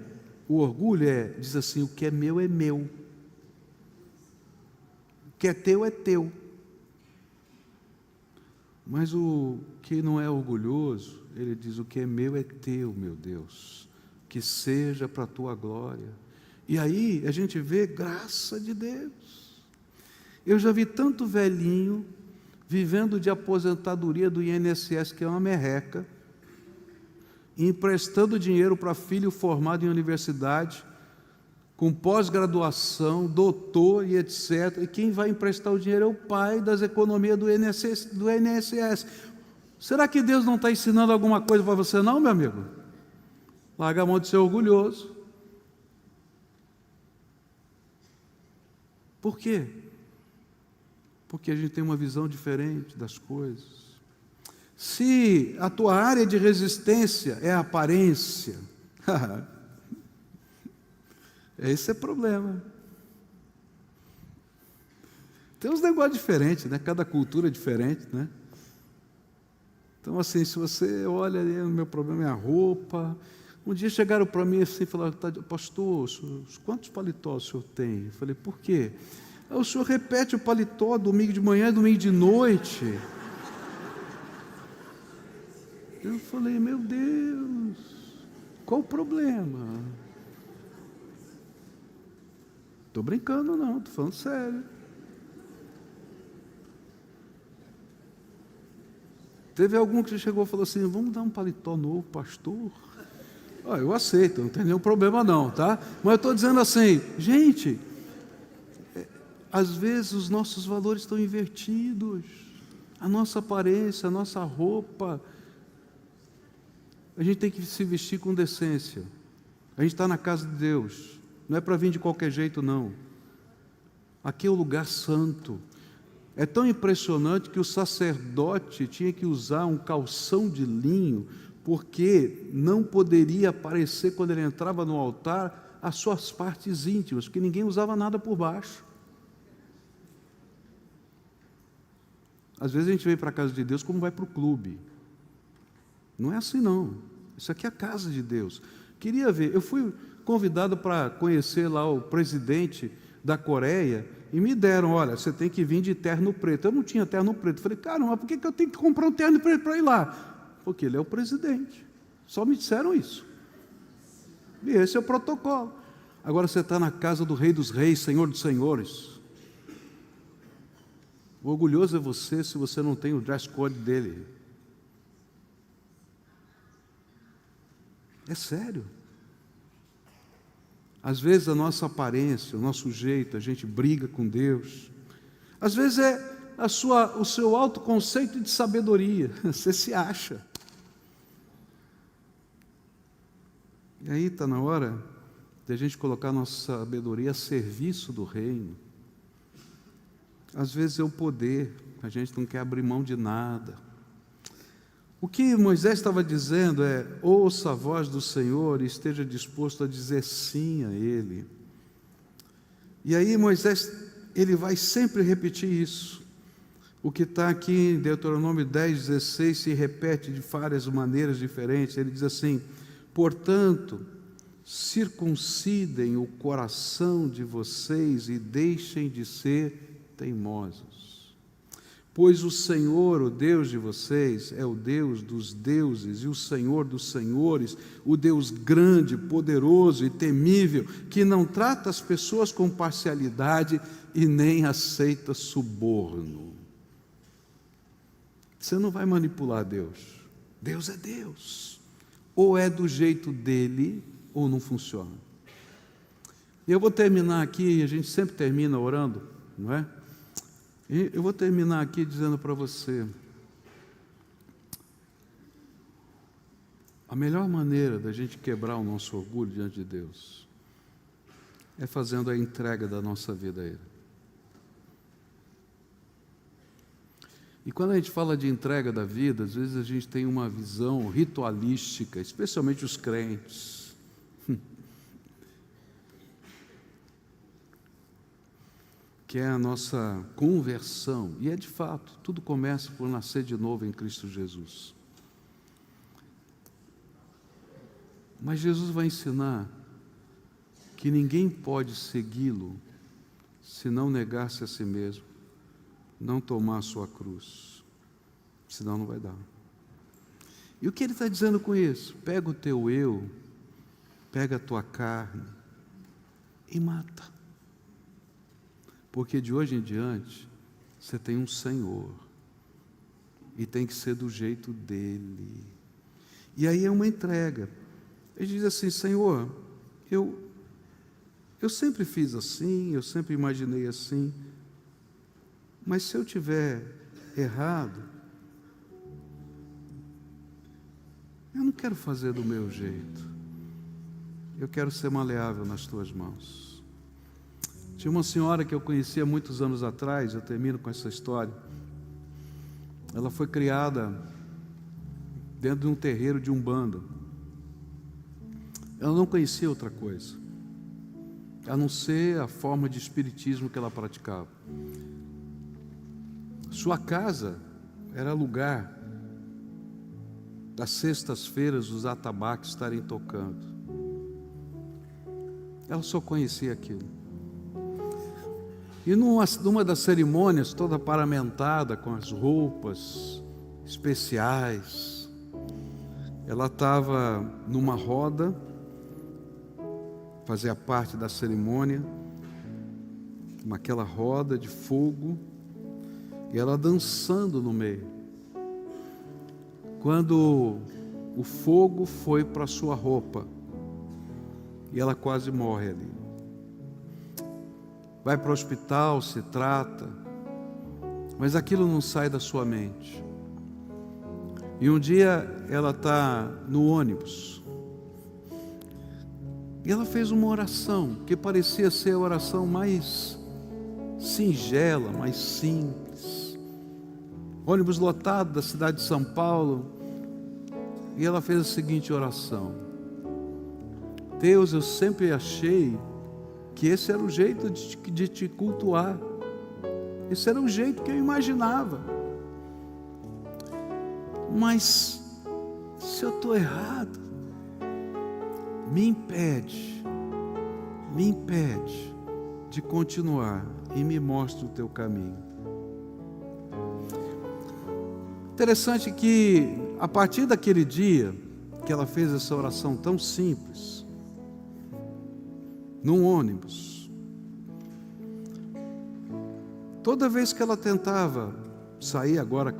o orgulho, diz assim: o que é meu é meu. O que é teu é teu. Mas o que não é orgulhoso, ele diz: o que é meu é teu, meu Deus, que seja para a tua glória. E aí a gente vê graça de Deus. Eu já vi tanto velhinho vivendo de aposentadoria do INSS, que é uma merreca, emprestando dinheiro para filho formado em universidade, com pós-graduação, doutor e etc. E quem vai emprestar o dinheiro é o pai das economias do INSS. Será que Deus não está ensinando alguma coisa para você não, meu amigo? Larga a mão de ser orgulhoso. Por quê? Porque a gente tem uma visão diferente das coisas. Se a tua área de resistência é a aparência, esse é problema. Tem uns negócios diferentes, né? Cada cultura é diferente, né? Então, assim, se você olha, o meu problema é a roupa. Um dia chegaram para mim assim e falaram: pastor, quantos paletós o senhor tem? Eu falei: por quê? O senhor repete o paletó domingo de manhã e domingo de noite. Eu falei: meu Deus, qual o problema? Estou brincando não, estou falando sério. Teve algum que chegou e falou assim: vamos dar um paletó novo, pastor? Eu aceito, não tem nenhum problema não, tá? Mas eu estou dizendo assim, gente, às vezes os nossos valores estão invertidos, a nossa aparência, a nossa roupa, a gente tem que se vestir com decência. A gente está na casa de Deus, não é para vir de qualquer jeito não. Aqui é o lugar santo. É tão impressionante que o sacerdote tinha que usar um calção de linho, porque não poderia aparecer, quando ele entrava no altar, as suas partes íntimas, porque ninguém usava nada por baixo. Às vezes a gente vem para a casa de Deus como vai para o clube. Não é assim não. Isso aqui é a casa de Deus. Queria ver, eu fui convidado para conhecer lá o presidente da Coreia, e me deram: olha, você tem que vir de terno preto. Eu não tinha terno preto. Eu falei: caramba, por que eu tenho que comprar um terno preto para ir lá? Porque ele é o presidente. Só me disseram isso. E esse é o protocolo. Agora você está na casa do Rei dos Reis, Senhor dos Senhores. O orgulhoso é você se você não tem o dress code dele. É sério. Às vezes a nossa aparência, o nosso jeito, a gente briga com Deus. Às vezes é o seu autoconceito de sabedoria. Você se acha. E aí está na hora de a gente colocar nossa sabedoria a serviço do reino. Às vezes é o poder, a gente não quer abrir mão de nada. O que Moisés estava dizendo é: ouça a voz do Senhor e esteja disposto a dizer sim a Ele. E aí Moisés, ele vai sempre repetir isso. O que está aqui em Deuteronômio 10:16 se repete de várias maneiras diferentes. Ele diz assim: portanto, circuncidem o coração de vocês e deixem de ser teimosos. Pois o Senhor, o Deus de vocês, é o Deus dos deuses e o Senhor dos senhores, o Deus grande, poderoso e temível, que não trata as pessoas com parcialidade e nem aceita suborno. Você não vai manipular Deus. Deus é Deus. Ou é do jeito dele, ou não funciona. E eu vou terminar aqui, a gente sempre termina orando, não é? E eu vou terminar aqui dizendo para você: a melhor maneira da gente quebrar o nosso orgulho diante de Deus é fazendo a entrega da nossa vida a Ele. E quando a gente fala de entrega da vida, às vezes a gente tem uma visão ritualística, especialmente os crentes. Que é a nossa conversão. E é de fato, tudo começa por nascer de novo em Cristo Jesus. Mas Jesus vai ensinar que ninguém pode segui-lo se não negar-se a si mesmo, não tomar a sua cruz, senão não vai dar. E o que ele está dizendo com isso? Pega o teu eu, pega a tua carne e mata. Porque de hoje em diante, você tem um Senhor, e tem que ser do jeito dele. E aí é uma entrega. Ele diz assim: Senhor, eu sempre fiz assim, eu sempre imaginei assim, mas se eu tiver errado, eu não quero fazer do meu jeito, eu quero ser maleável nas tuas mãos. Tinha uma senhora que eu conhecia muitos anos atrás, eu termino com essa história. Ela foi criada dentro de um terreiro de Umbanda. Ela não conhecia outra coisa, a não ser a forma de espiritismo que ela praticava. Sua casa era lugar das sextas-feiras os atabaques estarem tocando. Ela só conhecia aquilo. E numa das cerimônias, toda paramentada com as roupas especiais, ela estava numa roda, fazia parte da cerimônia, naquela roda de fogo, e ela dançando no meio. Quando o fogo foi para a sua roupa, e ela quase morre ali. Vai para o hospital, se trata, mas aquilo não sai da sua mente. E um dia ela está no ônibus, e ela fez uma oração, que parecia ser a oração mais singela, mais simples. Ônibus lotado da cidade de São Paulo, e ela fez a seguinte oração: Deus, eu sempre achei que esse era o jeito de te cultuar, esse era o jeito que eu imaginava, mas se eu estou errado, me impede de continuar e me mostra o teu caminho. Interessante que a partir daquele dia que ela fez essa oração tão simples, num ônibus, toda vez que ela tentava sair, agora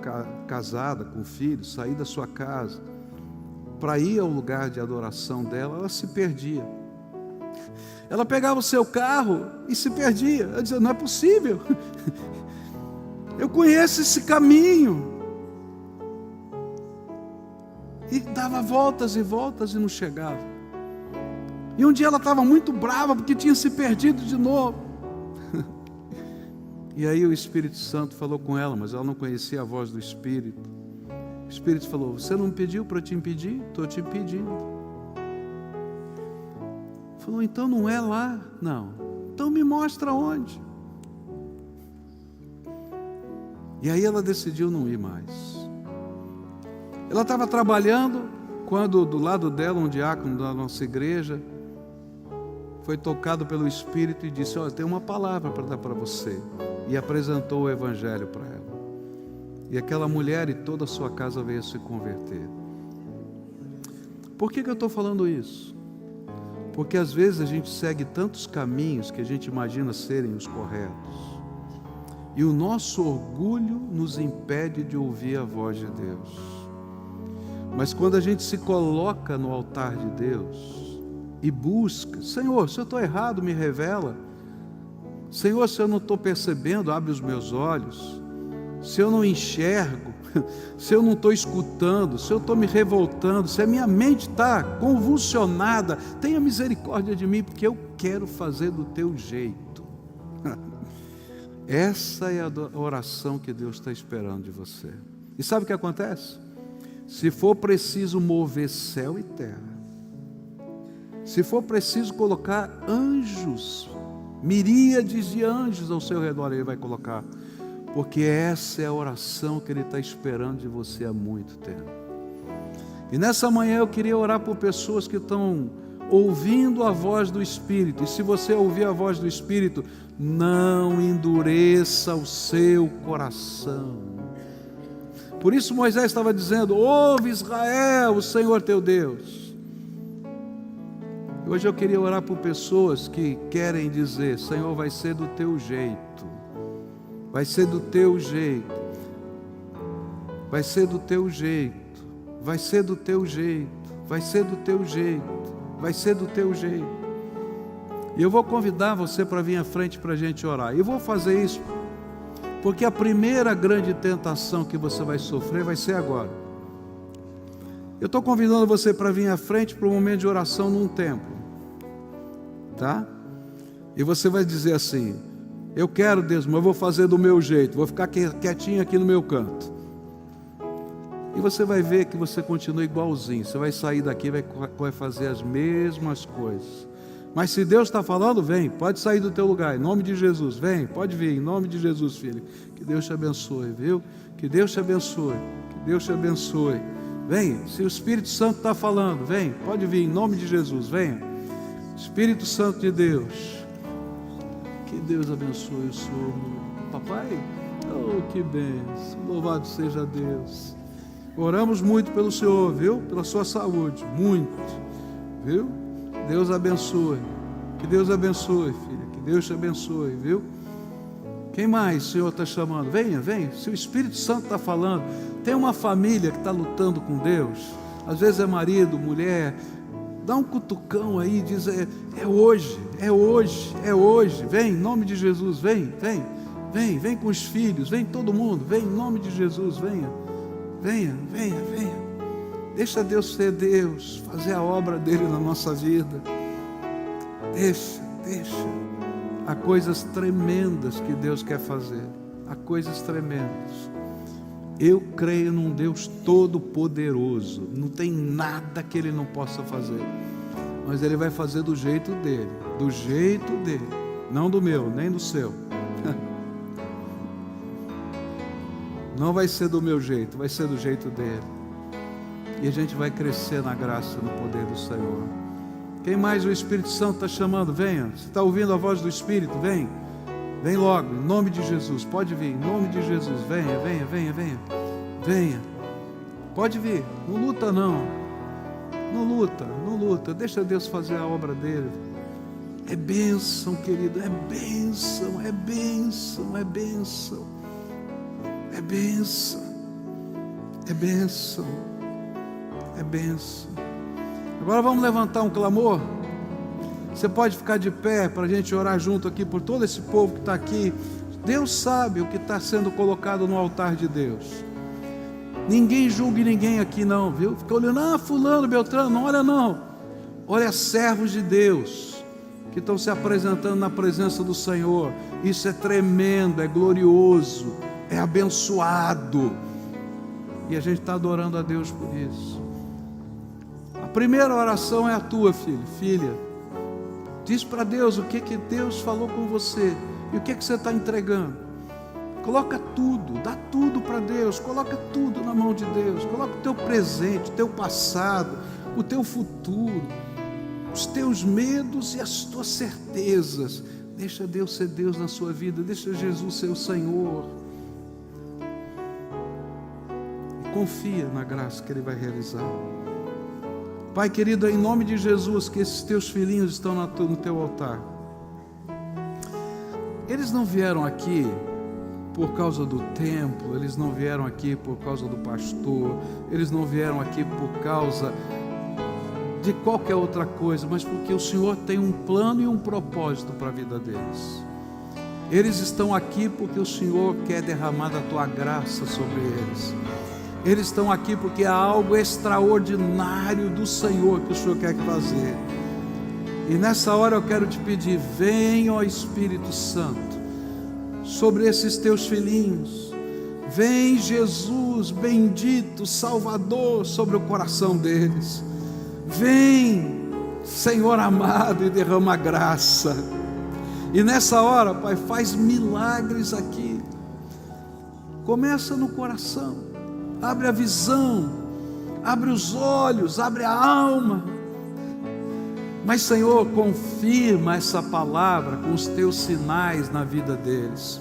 casada com filhos, sair da sua casa para ir ao lugar de adoração dela, ela se perdia. Ela pegava o seu carro e se perdia. Ela dizia: não é possível, eu conheço esse caminho. E dava voltas e voltas e não chegava. E um dia ela estava muito brava porque tinha se perdido de novo. E aí o Espírito Santo falou com ela, mas ela não conhecia a voz do Espírito. O Espírito falou: você não me pediu para te impedir? Estou te impedindo. Falou: então não é lá? Não. Então me mostra onde. E aí ela decidiu não ir mais. Ela estava trabalhando quando do lado dela um diácono da nossa igreja foi tocado pelo Espírito e disse: olha, tem uma palavra para dar para você. E apresentou o Evangelho para ela. E aquela mulher e toda a sua casa veio a se converter. Por que eu estou falando isso? Porque às vezes a gente segue tantos caminhos que a gente imagina serem os corretos. E o nosso orgulho nos impede de ouvir a voz de Deus. Mas quando a gente se coloca no altar de Deus e busca: Senhor, se eu estou errado, me revela. Senhor, se eu não estou percebendo, abre os meus olhos. Se eu não enxergo, se eu não estou escutando, se eu estou me revoltando, se a minha mente está convulsionada, tenha misericórdia de mim, porque eu quero fazer do teu jeito. Essa é a oração que Deus está esperando de você. E sabe o que acontece? Se for preciso mover céu e terra, se for preciso colocar anjos, miríades de anjos ao seu redor, Ele vai colocar, porque essa é a oração que Ele está esperando de você há muito tempo. E nessa manhã eu queria orar por pessoas que estão ouvindo a voz do Espírito. E se você ouvir a voz do Espírito, não endureça o seu coração. Por isso Moisés estava dizendo: ouve Israel, o Senhor teu Deus. Hoje eu queria orar por pessoas que querem dizer: Senhor, vai ser do teu jeito, vai ser do teu jeito, vai ser do teu jeito, vai ser do teu jeito, vai ser do teu jeito, vai ser do teu jeito. E eu vou convidar você para vir à frente para a gente orar. E eu vou fazer isso porque a primeira grande tentação que você vai sofrer vai ser agora. Eu estou convidando você para vir à frente para um momento de oração num templo, tá? E você vai dizer assim: eu quero, Deus, mas eu vou fazer do meu jeito, vou ficar quietinho aqui no meu canto. E você vai ver que você continua igualzinho. Você vai sair daqui e vai fazer as mesmas coisas. Mas se Deus está falando, vem, pode sair do teu lugar, em nome de Jesus, vem, pode vir, em nome de Jesus, filho. Que Deus te abençoe, viu? Que Deus te abençoe, que Deus te abençoe. Vem, se o Espírito Santo está falando, vem, pode vir, em nome de Jesus, venha. Espírito Santo de Deus, que Deus abençoe o senhor, papai. Oh, que bênção, louvado seja Deus. Oramos muito pelo senhor, viu? Pela sua saúde, muito, viu? Deus abençoe, que Deus abençoe, filha, que Deus te abençoe, viu? Quem mais o Senhor está chamando? Venha, venha, se o Espírito Santo está falando, tem uma família que está lutando com Deus, às vezes é marido, mulher, dá um cutucão aí, diz, é hoje, é hoje, é hoje, vem, em nome de Jesus, vem, vem, vem, vem com os filhos, vem todo mundo, vem, em nome de Jesus, venha, venha, venha, venha. Deixa Deus ser Deus, fazer a obra dele na nossa vida. Deixa. Há coisas tremendas que Deus quer fazer. Há coisas tremendas. Eu creio num Deus todo-poderoso. Não tem nada que Ele não possa fazer. Mas Ele vai fazer do jeito dele. Do jeito dele. Não do meu, nem do seu. Não vai ser do meu jeito, vai ser do jeito dele. E a gente vai crescer na graça e no poder do Senhor. Quem mais o Espírito Santo está chamando? Venha. Você está ouvindo a voz do Espírito? Vem. Vem logo, em nome de Jesus. Pode vir, em nome de Jesus. Venha, venha, venha, venha. Venha. Pode vir. Não luta não. Não luta, não luta. Deixa Deus fazer a obra dele. É bênção, querido. É bênção, é bênção, é bênção. É bênção. É bênção. É bênção. Agora vamos levantar um clamor. Você pode ficar de pé para a gente orar junto aqui por todo esse povo que está aqui. Deus sabe o que está sendo colocado no altar de Deus. Ninguém julgue ninguém aqui não, viu? Fica olhando, fulano, Beltrano, não olha não. Olha servos de Deus que estão se apresentando na presença do Senhor. Isso é tremendo, é glorioso, é abençoado. E a gente está adorando a Deus por isso. A primeira oração é a tua, filho, filha. Diz para Deus o que Deus falou com você e o que você está entregando. Coloca tudo, dá tudo para Deus, coloca tudo na mão de Deus. Coloca o teu presente, o teu passado, o teu futuro, os teus medos e as tuas certezas. Deixa Deus ser Deus na sua vida, deixa Jesus ser o Senhor. E confia na graça que Ele vai realizar. Pai querido, é em nome de Jesus que esses teus filhinhos estão no teu altar. Eles não vieram aqui por causa do templo, eles não vieram aqui por causa do pastor, eles não vieram aqui por causa de qualquer outra coisa, mas porque o Senhor tem um plano e um propósito para a vida deles. Eles estão aqui porque o Senhor quer derramar a tua graça sobre eles. Eles estão aqui porque há algo extraordinário do Senhor que o Senhor quer fazer. E nessa hora eu quero te pedir, vem, ó Espírito Santo, sobre esses teus filhinhos. Vem, Jesus, bendito, Salvador, sobre o coração deles. Vem, Senhor amado, e derrama graça. E nessa hora, Pai, faz milagres aqui. Começa no coração. Abre a visão, abre os olhos, abre a alma. Mas, Senhor, confirma essa palavra com os teus sinais na vida deles.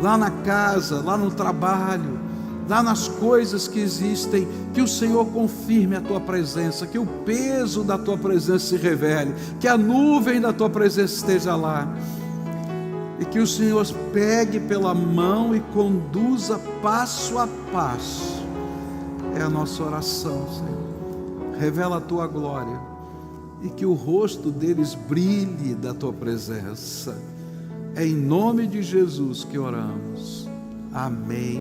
Lá na casa, lá no trabalho, lá nas coisas que existem, que o Senhor confirme a tua presença, que o peso da tua presença se revele, que a nuvem da tua presença esteja lá. E que o Senhor pegue pela mão e conduza passo a passo. É a nossa oração, Senhor. Revela a tua glória e que o rosto deles brilhe da tua presença. É em nome de Jesus que oramos. Amém.